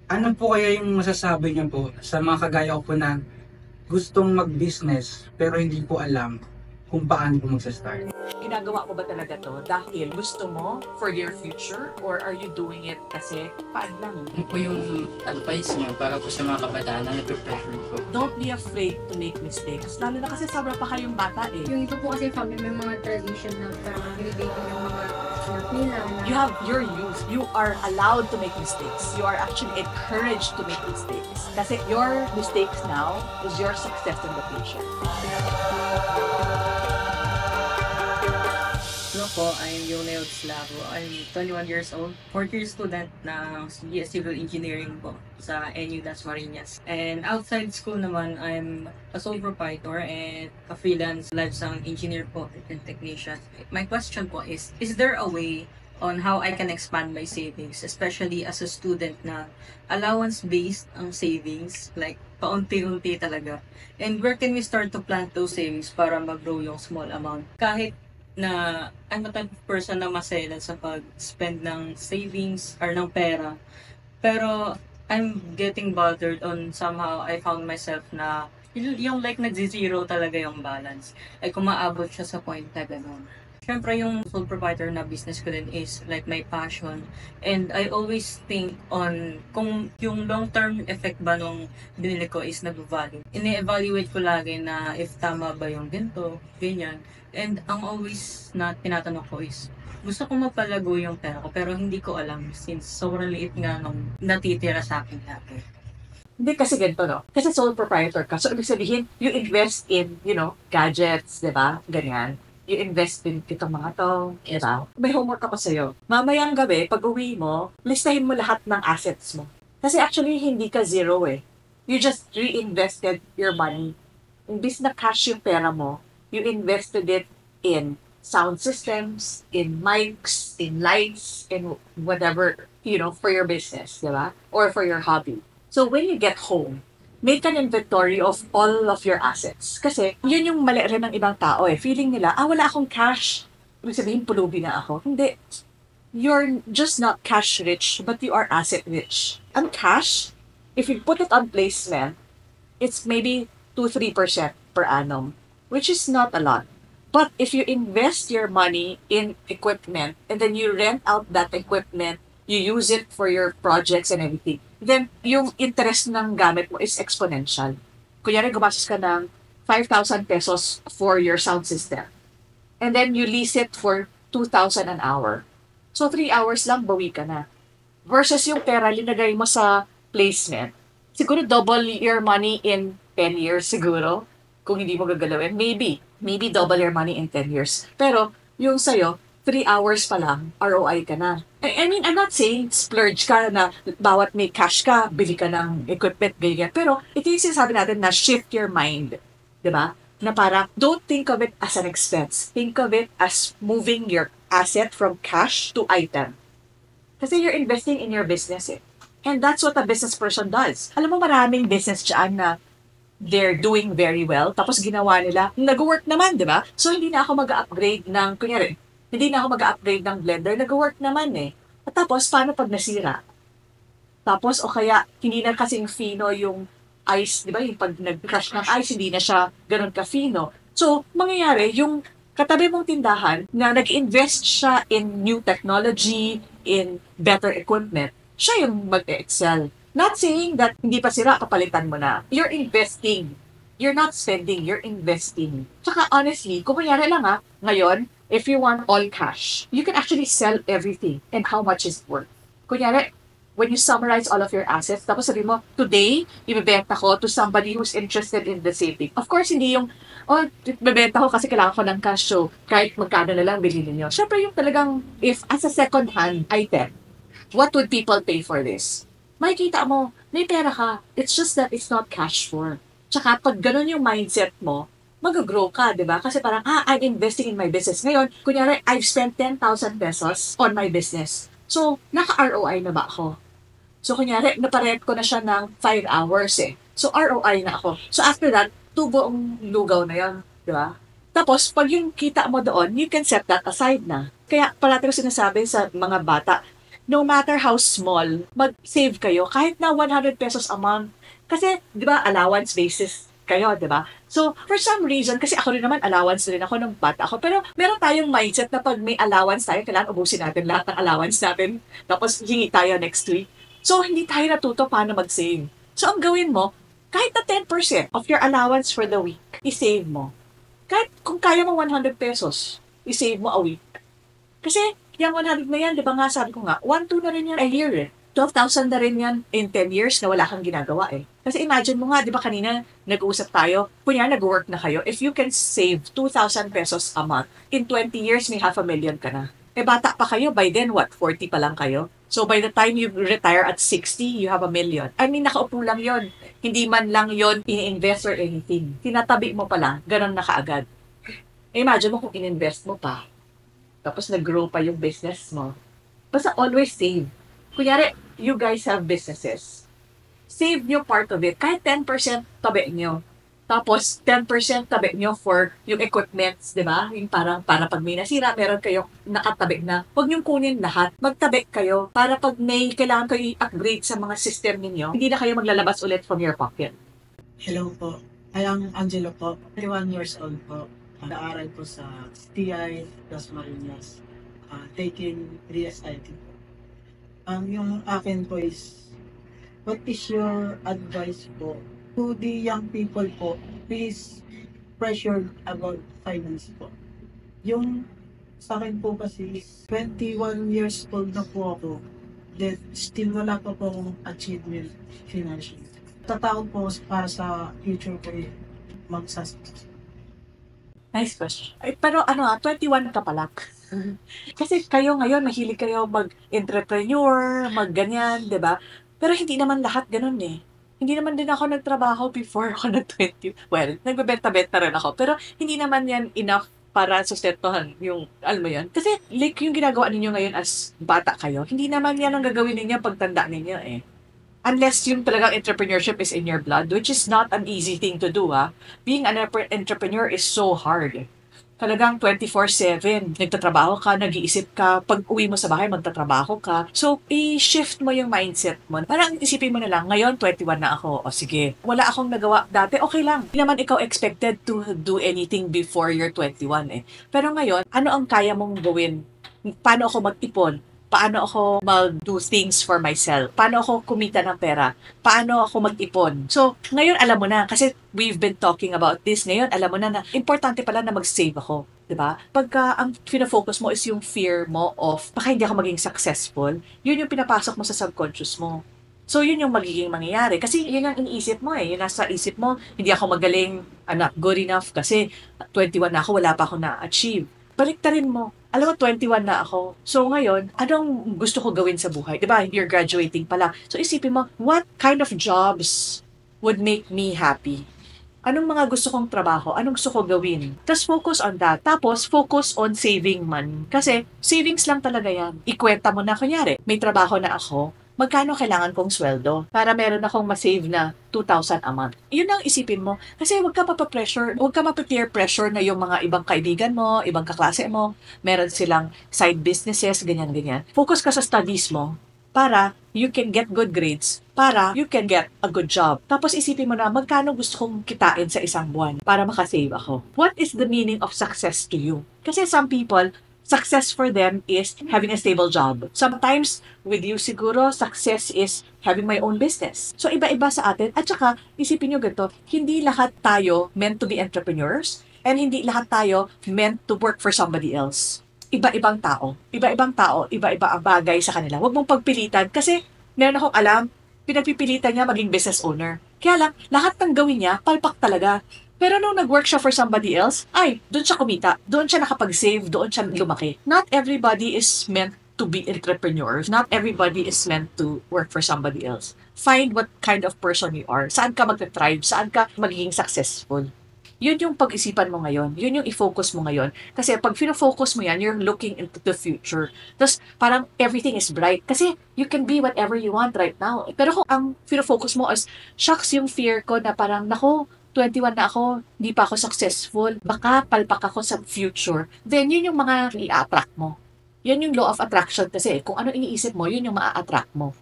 Ano po kaya yung masasabi niyo po sa mga kagaya ko po na gustong mag-business pero hindi po alam kung paano po magsa-start? Ginagawa mo ba talaga to dahil gusto mo for your future or are you doing it kasi paad lang? Ano po yung advice niyo para po sa mga kabataan na nape-pressure po? Don't be afraid to make mistakes. Lalo na kasi sobra pa kayong bata eh. Yung iba po kasi family may mga tradition na parang binibigay ng mga anak nila na You have your youth. You are allowed to make mistakes. You are actually encouraged to make mistakes. Kasi your mistakes now is your success in the future. Hello po, I'm Yonel Slavo. I'm 21 years old, fourth year student ng BS Civil Engineering po sa NU Las Marinas. And outside school naman, I'm a sole proprietor and a freelance live sound engineer po and technician. My question po is there a way on how I can expand my savings, especially as a student na allowance-based ang savings, like paunti-unti talaga. And where can we start to plant those savings para mag-grow yung small amount? Kahit na I'm a type of person na masaya sa pag-spend ng savings or ng pera. Pero I'm getting bothered on somehow I found myself na yung like nag-zero talaga yung balance. Ay kumaabot siya sa point na gano'n. Siyempre yung sole proprietor na business ko din is like my passion. And I always think on kung yung long-term effect ba nung binili ko is nag-value. Ini-evaluate ko lagi na if tama ba yung ganito, ganyan. And ang always na tinatanong ko is, gusto ko mapalago yung pera ko pero hindi ko alam since sobrang liit nga nung natitira sa akin dati. Hindi kasi ganito, no? Kasi sole proprietor ka. So, ibig sabihin, you invest in, gadgets, di ba? Ganyan. You invest in itong mga to, di ba? May homework ako sa'yo. Mamayang gabi, pag uwi mo, listahin mo lahat ng assets mo. Kasi actually, hindi ka zero eh. You just reinvested your money. Imbis na cash yung pera mo, you invested it in sound systems, in mics, in lights, in whatever, for your business, di ba? Or for your hobby. So when you get home, make an inventory of all of your assets. Kasi yun yung mali rin ng ibang tao eh. Feeling nila, wala akong cash. Ibig sabihin, pulubi na ako. Hindi. You're just not cash rich, but you are asset rich. Ang cash, if you put it on placement, it's maybe 2-3% per annum, which is not a lot. But if you invest your money in equipment and then you rent out that equipment, you use it for your projects and everything, then yung interest ng gamit mo is exponential. Kunyari, gumastos ka ng 5,000 pesos for your sound system. And then you lease it for 2,000 an hour. So 3 hours lang, bawi ka na. Versus yung pera, linagay mo sa placement. Siguro double your money in 10 years siguro. Kung hindi mo gagalawin, maybe double your money in 10 years. Pero yung sa'yo, 3 hours pa lang, ROI ka na. I mean, I'm not saying splurge ka na bawat may cash ka, bili ka ng equipment, ganyan. Pero ito yung sinasabi natin na shift your mind. Diba? Na para, don't think of it as an expense. Think of it as moving your asset from cash to item. Kasi you're investing in your business eh. And that's what a business person does. Alam mo, maraming business dyan na they're doing very well, tapos ginawa nila, nag-work naman, di ba? So, hindi na ako mag-upgrade ng, kunyari, hindi na ako mag-upgrade ng blender, nag-work naman eh. At tapos, paano pag nasira? Tapos, o kaya, hindi na kasing fino yung ice, di ba? Yung pag nag-crush ng ice, hindi na siya ganun ka-fino. So, mangyayari, yung katabi mong tindahan na nag-invest siya in new technology, in better equipment, siya yung mag-excel. Not saying that hindi pa sira, kapalitan mo na. You're investing. You're not spending, you're investing. Tsaka honestly, kung kunyari lang ngayon, if you want all cash, you can actually sell everything and how much is worth. Kunyari, when you summarize all of your assets, tapos sabi mo, today, ibebenta ko to somebody who's interested in the same thing. Of course, hindi yung, ibebenta ko kasi kailangan ko ng cash, so kahit magkano na lang bilhin niyo. Siyempre yung talagang, if as a second-hand item, what would people pay for this? Makikita mo, may pera ka. It's just that it's not cash for. Tsaka pag ganun yung mindset mo, mag-grow ka, di ba? Kasi parang, I'm investing in my business. Ngayon, kunyari, I've spent 10,000 pesos on my business. So, naka-ROI na ba ako? So, kunyari, naparent ko na siya ng 5 hours eh. So, ROI na ako. So, after that, buong lugaw na yun, di ba? Tapos, pag yung kita mo doon, you can set that aside na. Kaya, parati ko sinasabi sa mga bata, no matter how small, mag-save kayo kahit na 100 pesos a month. Kasi, di ba, allowance basis kayo, di ba? So, for some reason, kasi ako rin naman, allowance rin ako nung bata ako. Pero meron tayong mindset na pag may allowance tayo, kailangan ubusin natin lahat ng allowance natin. Tapos, hingi tayo next week. So, hindi tayo natuto paano mag-save. So, ang gawin mo, kahit na 10% of your allowance for the week, i-save mo. Kahit kung kaya mo 100 pesos, i-save mo a week. Kasi, yung 100 na yan, di ba nga, sabi ko nga, 1,2 na rin yan a year eh. 12,000 na rin yan in 10 years na wala kang ginagawa eh. Kasi imagine mo nga, di ba kanina nag-uusap tayo, kunya nag-work na kayo, if you can save 2,000 pesos a month, in 20 years may 500,000 ka na. Eh bata pa kayo, by then what, 40 pa lang kayo? So by the time you retire at 60, you have 1 million. I mean, nakaupo lang yon. Hindi man lang yon ini-invest or anything. Tinatabi mo pa lang, ganun na kaagad. Imagine mo kung in-invest mo pa, tapos nag-grow pa yung business mo. Basta always save. Kunyari, you guys have businesses. Save nyo part of it. Kahit 10% tabi nyo. Tapos, 10% tabi nyo for yung equipments, di ba? Yung para pag may nasira, meron kayong nakatabi na. Huwag nyong kunin lahat. Magtabi kayo para pag may kailangan kayo i-upgrade sa mga system ninyo, hindi na kayo maglalabas ulit from your pocket. Hello po. I am Angelo po. 31 years old po. Nag-aaral po sa TI Las Marinas. Taking RSIT po. Yung akin po is, what is your advice po to the young people po? Please pressure about finance po. Yung sa akin po kasi is 21 years old na po ako. Then still wala pa po akong achievement financially. Tatakot po para sa future ko eh, magsasucceed. Nice question. Ay, pero 21 ka pala. Kasi kayo ngayon, mahilig kayo mag-entrepreneur, mag-ganyan, di ba? Pero hindi naman lahat ganun eh. Hindi naman din ako nagtrabaho before ako nag-20. Well, nagbebenta-benta rin ako. Pero hindi naman yan enough para sustentuhan yung, alam mo yan. Kasi like yung ginagawa ninyo ngayon as bata kayo, hindi naman yan ang gagawin ninyo pagtanda ninyo eh. Unless yung talagang entrepreneurship is in your blood, which is not an easy thing to do, ha. Being an entrepreneur is so hard. Talagang 24/7, nagtatrabaho ka, nag-iisip ka, pag uwi mo sa bahay, magtatrabaho ka. So, i-shift mo yung mindset mo. Parang isipin mo na lang, ngayon 21 na ako, o sige, wala akong nagawa dati, okay lang. Hindi naman ikaw expected to do anything before you're 21 eh. Pero ngayon, ano ang kaya mong gawin? Paano ako mag-ipon? Paano ako mag-do things for myself? Paano ako kumita ng pera? Paano ako mag-ipon? So, ngayon alam mo na, kasi we've been talking about this. Ngayon, alam mo na importante pala na mag-save ako. Diba? Pagka ang fina-focus mo is yung fear mo of baka hindi ako maging successful, yun yung pinapasok mo sa subconscious mo. So, yun yung magiging mangyayari. Kasi yun ang iniisip mo eh. Yun nasa isip mo, hindi ako magaling, I'm not good enough kasi 21 na ako, wala pa ako na-achieve. Baliktarin mo. Alam mo, 21 na ako. So ngayon, anong gusto ko gawin sa buhay? Diba? You're graduating pala. So isipin mo, what kind of jobs would make me happy? Anong mga gusto kong trabaho? Anong gusto ko gawin? Tapos focus on that. Tapos focus on saving money. Kasi savings lang talaga yan. Ikwenta mo na, kunyari, may trabaho na ako, magkano kailangan kong sweldo para meron akong masave na 2,000 a month. Yun ang isipin mo. Kasi huwag ka mapapressure, huwag ka mapapeer pressure na yung mga ibang kaibigan mo, ibang kaklase mo, meron silang side businesses, ganyan-ganyan. Focus ka sa studies mo para you can get good grades, para you can get a good job. Tapos isipin mo na magkano gusto kong kitain sa isang buwan para makasave ako. What is the meaning of success to you? Kasi some people, success for them is having a stable job. Sometimes, with you siguro, success is having my own business. So, iba-iba sa atin. At saka, isipin nyo ganito, hindi lahat tayo meant to be entrepreneurs and hindi lahat tayo meant to work for somebody else. Iba-ibang tao. Iba-ibang tao, iba-iba ang bagay sa kanila. Huwag mong pagpilitan kasi meron akong alam, pinagpipilitan niya maging business owner. Kaya lang, lahat ng gawin niya, palpak talaga. Pero nung nag-work siya for somebody else, ay, doon siya kumita. Doon siya nakapag-save, doon siya lumaki. Not everybody is meant to be entrepreneurs. Not everybody is meant to work for somebody else. Find what kind of person you are. Saan ka mag-thrive? Saan ka magiging successful? Yun yung pag-isipan mo ngayon. Yun yung i-focus mo ngayon. Kasi pag fino-focus mo yan, you're looking into the future. Tapos parang everything is bright. Kasi you can be whatever you want right now. Pero kung ang fino-focus mo is, shucks yung fear ko na parang, naku, 21 na ako, hindi pa ako successful, baka palpak ako sa future, then yun yung mga i-attract mo. Yan yung law of attraction kasi. Kung ano iniisip mo, yun yung maa-attract mo.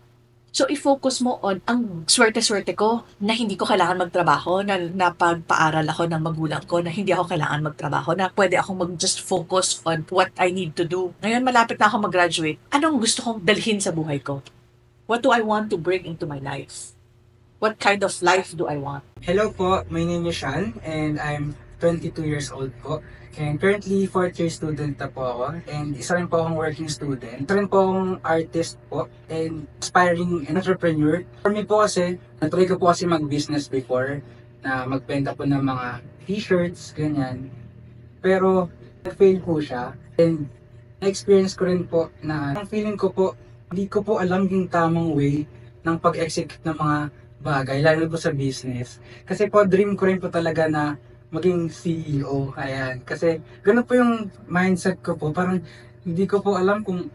So, i-focus mo on ang swerte-swerte ko na hindi ko kailangan magtrabaho, na napagpaaral ako ng magulang ko, na hindi ako kailangan magtrabaho, na pwede akong mag-just focus on what I need to do. Ngayon, malapit na ako mag-graduate. Anong gusto kong dalhin sa buhay ko? What do I want to bring into my life? What kind of life do I want? Hello po, my name is Sean and I'm 22 years old po. And currently, 4th year student na po ako. And isa rin po akong working student. Isa rin po akong artist po and aspiring entrepreneur. For me po kasi, natry ko po kasi mag-business before na magbenta po ng mga t-shirts, ganyan. Pero, nag-fail po siya. And na-experience ko rin po na ang feeling ko po, hindi ko po alam yung tamang way ng pag-execute ng mga bagay, lalo po sa business. Kasi po, dream ko rin po talaga na maging CEO, ayan. Kasi ganun po yung mindset ko po. Parang hindi ko po alam kung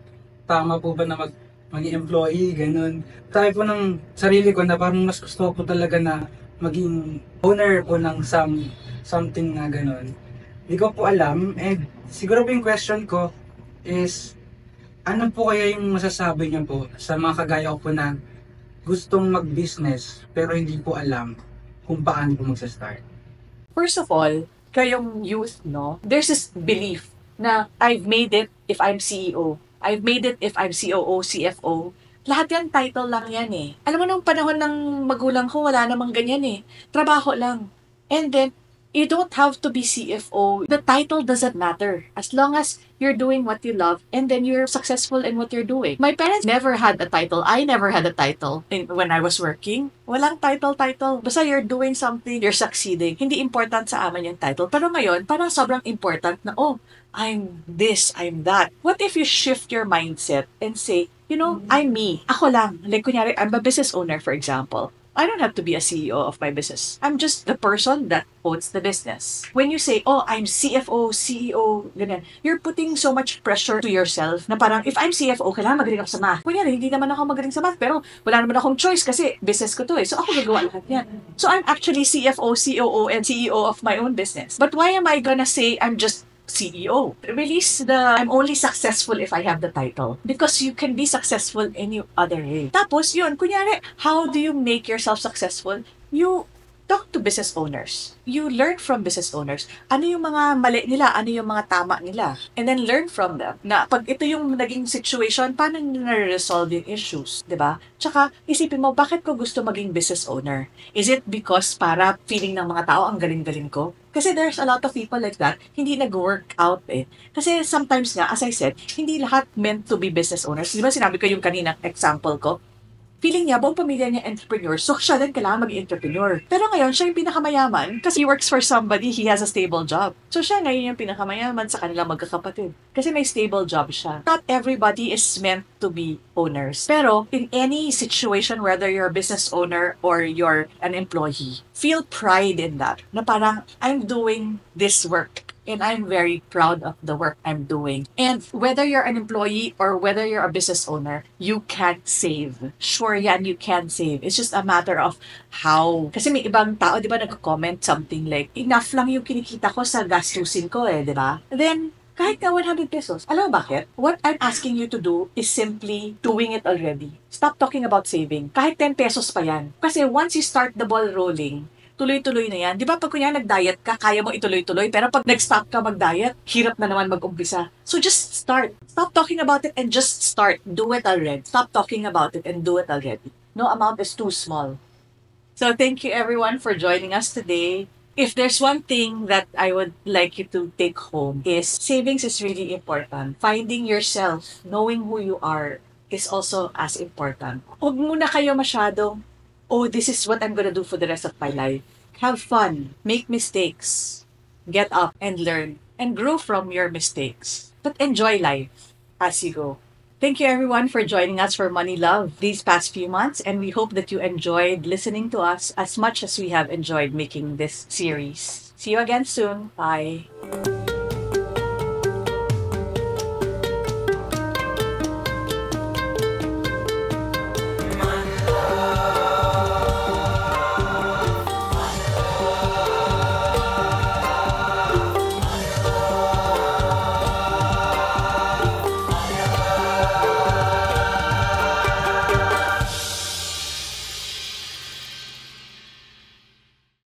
tama po ba na maging employee, ganun. Sabi po ng sarili ko na parang mas gusto ko po talaga na maging owner po ng something na ganun. Hindi ko po alam. And siguro po yung question ko is, ano po kaya yung masasabi niyo po sa mga kagaya ko po na gustong mag-business pero hindi po alam kung paano po mag-start? First of all, kayong youth, no, there's this belief na I've made it if I'm CEO. I've made it if I'm COO, CFO. Lahat yan, title lang yan eh. Alam mo, nung panahon ng magulang ko, wala namang ganyan eh. Trabaho lang. And then, you don't have to be CFO. The title doesn't matter. As long as you're doing what you love and then you're successful in what you're doing. My parents never had a title. I never had a title when I was working. Walang title. Basta you're doing something, you're succeeding. Hindi important sa amin yung title. Pero ngayon, parang sobrang important na, oh, I'm this, I'm that. What if you shift your mindset and say, you know, I'm me. Ako lang. Like, kunyari, I'm a business owner, for example. I don't have to be a CEO of my business. I'm just the person that owns the business. When you say, oh, I'm CFO, CEO, ganyan, you're putting so much pressure to yourself na parang, if I'm CFO, kailangan magaling ako sa math. Kunyari, hindi naman ako magaling sa math, pero wala naman akong choice kasi business ko to eh. So ako gagawa lahat yan. So I'm actually CFO, COO, and CEO of my own business. But why am I gonna say I'm just CEO? Release I'm only successful if I have the title. Because you can be successful any other way. Tapos yun, kunyari, how do you make yourself successful? You talk to business owners. You learn from business owners. Ano yung mga mali nila? Ano yung mga tama nila? And then learn from them. Na pag ito yung naging situation, paano nila na-resolve yung issues? Diba? Tsaka, isipin mo, bakit ko gusto maging business owner? Is it because para feeling ng mga tao ang galing-galing ko? Kasi there's a lot of people like that, hindi nag-work out eh. Kasi sometimes nga, as I said, hindi lahat meant to be business owners. Di ba sinabi ko yung kaninang example ko? Feeling niya, buong pamilya niya entrepreneur, so siya din kailangan mag-entrepreneur. Pero ngayon, siya yung pinakamayaman kasi he works for somebody, he has a stable job. So siya ngayon yung pinakamayaman sa kanilang magkakapatid. Kasi may stable job siya. Not everybody is meant to be owners. Pero in any situation, whether you're a business owner or you're an employee, feel pride in that. Na parang, I'm doing this work. And I'm very proud of the work I'm doing. And whether you're an employee or whether you're a business owner, you can save. Sure yan, you can save. It's just a matter of how. Kasi may ibang tao, di ba, nag-comment something like, enough lang yung kinikita ko sa gastusin ko eh, di ba? Then, kahit ka 100 pesos. Alam mo bakit? What I'm asking you to do is simply doing it already. Stop talking about saving. Kahit 10 pesos pa yan. Kasi once you start the ball rolling, tuloy-tuloy na yan. Di ba pag kunya nag-diet ka, kaya mo ituloy-tuloy, pero pag nag-stop ka mag-diet, hirap na naman mag-umpisa. So just start. Stop talking about it and just start. Do it already. Stop talking about it and do it already. No amount is too small. So thank you everyone for joining us today. If there's one thing that I would like you to take home is savings is really important. Finding yourself, knowing who you are, is also as important. Huwag muna kayo masyadong, oh, this is what I'm gonna do for the rest of my life. Have fun, make mistakes, get up and learn, and grow from your mistakes. But enjoy life as you go. Thank you everyone for joining us for Money Love these past few months, and we hope that you enjoyed listening to us as much as we have enjoyed making this series. See you again soon. Bye.